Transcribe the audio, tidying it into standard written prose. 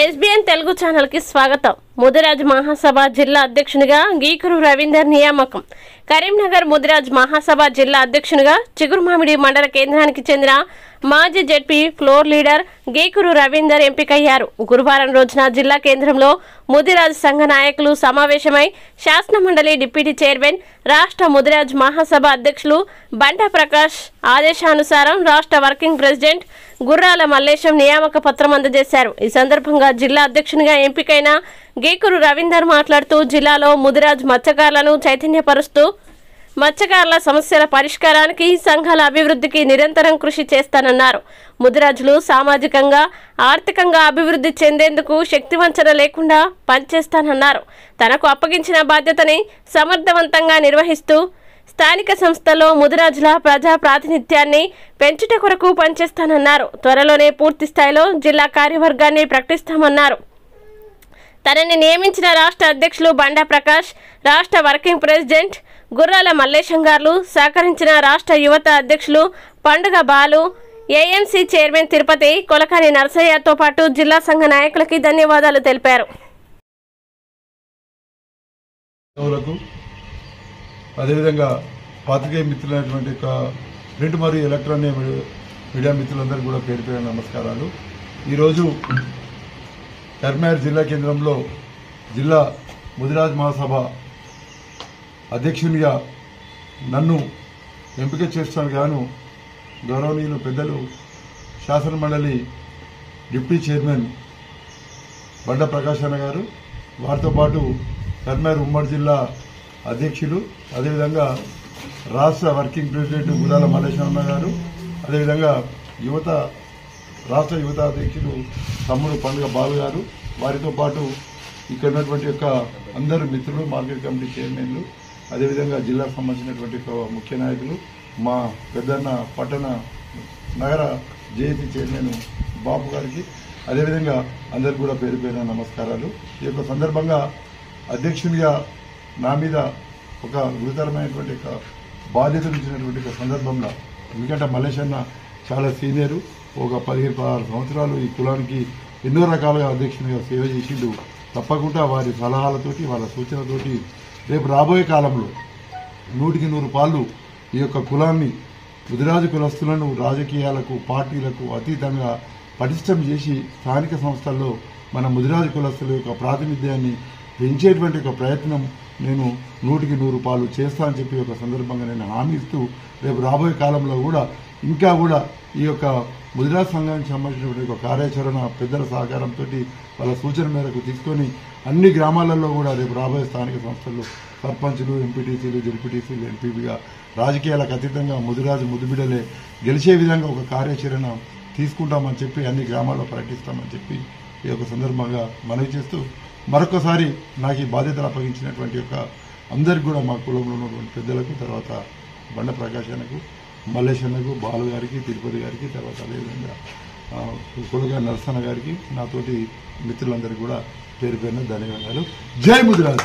SBN Telugu channel కి స్వాగతం. ముదిరాజ్ మహాసభ జిల్లా అధ్యక్షునిగా గీకూరు రవీందర్ నియామకం. కరీంనగర్ ముదిరాజ్ మహాసభ జిల్లా అధ్యక్షునిగా చిగురుమామిడి మండల కేంద్రానికి చెందిన మాజీ ZP floor leader Geekuru Ravinder ఎంపికయ్యారు. గురువారం రోజున జిల్లా కేంద్రంలో ముదిరాజ్ సంఘ నాయకులు సమావేశమై శాసన మండలి డిప్యూటీ చైర్మన్, రాష్ట్ర ముదిరాజ్ మహాసభ అధ్యక్షులు బండా ప్రకాష్ ఆదేశానుసారం రాష్ట్ర వర్కింగ్ ప్రెసిడెంట్ గుర్రాల మల్లేశం నియామక పత్రం అందజేశారు. ఈ సందర్భంగా జిల్లా అధ్యక్షునిగా ఎంపికైన గీకూరు రవీందర్ మాట్లాడుతూ జిల్లాలో ముదిరాజ్ మత్స్యకారులను చైతన్యపరుస్తూ మత్స్యకారుల సమస్యల పరిష్కారానికి, సంఘాల అభివృద్ధికి నిరంతరం కృషి చేస్తానన్నారు. ముదిరాజులు సామాజికంగా, ఆర్థికంగా అభివృద్ధి చెందేందుకు శక్తివంచన లేకుండా పనిచేస్తానన్నారు. తనకు అప్పగించిన బాధ్యతని సమర్థవంతంగా నిర్వహిస్తూ స్థానిక సంస్థల్లో ముదిరాజుల ప్రజా ప్రాతినిధ్యాన్ని పెంచుట కొరకు పనిచేస్తానన్నారు. త్వరలోనే పూర్తి స్థాయిలో జిల్లా కార్యవర్గాన్ని ప్రకటిస్తామన్నారు. తనని నియమించిన రాష్ట్ర అధ్యక్షులు బండా ప్రకాష్, రాష్ట్ర వర్కింగ్ ప్రెసిడెంట్ గుర్రాల మల్లేశం గారు, సహకరించిన రాష్ట్ర యువత అధ్యక్షులు పండుగ బాలు, ఏఎంసీ చైర్మన్ తిరుపతి కొలకాని నరసయ్యతో పాటు జిల్లా సంఘ నాయకులకి ధన్యవాదాలు తెలిపారు. అదేవిధంగా పాత్రికేయ మిత్రులైనటువంటి ప్రింట్ మరియు ఎలక్ట్రానిక్ మీడియా మిత్రులందరూ కూడా పేరు పేరు నమస్కారాలు. ఈరోజు కరీంనగర్ జిల్లా కేంద్రంలో జిల్లా ముదిరాజ్ మహాసభ అధ్యక్షునిగా నన్ను ఎంపిక చేస్తాను గాను గౌరవనీయులు పెద్దలు శాసన మండలి డిప్యూటీ చైర్మన్ బండా ప్రకాష్ అన్న గారు, వారితో పాటు కరీంనగర్ ఉమ్మడి జిల్లా అధ్యక్షులు, అదేవిధంగా రాష్ట్ర వర్కింగ్ ప్రెసిడెంట్ గుర్రాల మల్లేశం అన్న గారు, అదేవిధంగా రాష్ట్ర యువత అధ్యక్షులు తమ్ముడు పండుగ బాలు గారు, వారితో పాటు ఇక్కడ ఉన్నటువంటి అందరు మిత్రులు, మార్కెట్ కమిటీ చైర్మన్లు, అదేవిధంగా జిల్లాకు సంబంధించినటువంటి ముఖ్య నాయకులు, మా పెద్దన్న పట్టణ నగర జేఏసీ చైర్మన్ బాబు గారికి, అదేవిధంగా అందరికి కూడా పేరు పేరున నమస్కారాలు. ఈ యొక్క సందర్భంగా అధ్యక్షునిగా నా మీద ఒక గురుతరమైనటువంటి బాధ్యత ఇచ్చినటువంటి సందర్భంలో, ఎందుకంటే మల్లేశన్న చాలా సీనియరు, ఒక 15-16 సంవత్సరాలు ఈ కులానికి ఎన్నో రకాలుగా అధ్యక్షునిగా సేవ చేసిండు. తప్పకుండా వారి సలహాలతోటి, వాళ్ళ సూచనలతోటి రేపు రాబోయే కాలంలో 100కి 100 ఈ యొక్క కులాన్ని, ముదిరాజు కులస్తులను రాజకీయాలకు, పార్టీలకు అతీతంగా పటిష్టం చేసి స్థానిక సంస్థల్లో మన ముదిరాజు కులస్తుల యొక్క ప్రాతినిధ్యాన్ని పెంచేటువంటి ఒక ప్రయత్నం నేను 100కి 100 చేస్తా అని చెప్పి ఒక సందర్భంగా నేను హామీ ఇస్తూ, రేపు రాబోయే కాలంలో కూడా ఇంకా కూడా ఈ యొక్క ముదిరాజ్ సంఘానికి సంబంధించినటువంటి ఒక కార్యాచరణ పెద్దల సహకారంతో వాళ్ళ సూచన మేరకు తీసుకొని అన్ని గ్రామాలలో కూడా రేపు రాబోయే స్థానిక సంస్థల్లో సర్పంచులు, ఎంపీటీసీలు, జెడ్పీటీసీలు, ఎంపీగా రాజకీయాలకు అతీతంగా ముదిరాజు ముద్దుబిడ్డలే గెలిచే విధంగా ఒక కార్యాచరణ తీసుకుంటామని చెప్పి అన్ని గ్రామాల్లో ప్రకటిస్తామని చెప్పి ఈ యొక్క సందర్భంగా మనవి చేస్తూ, మరొకసారి నాకు ఈ బాధ్యతలు అప్పగించినటువంటి అందరికి కూడా మా కులంలో ఉన్నటువంటి పెద్దలకు, తర్వాత బండ ప్రకాష్ అన్నకు, మల్లేశన్నకు, బాలు గారికి, తిరుపతి గారికి, తర్వాత అదేవిధంగా కొలగా నరసన్న గారికి, నాతోటి మిత్రులందరికీ కూడా పేరు పేరున ధన్యవాదాలు. జై ముదిరాజ్.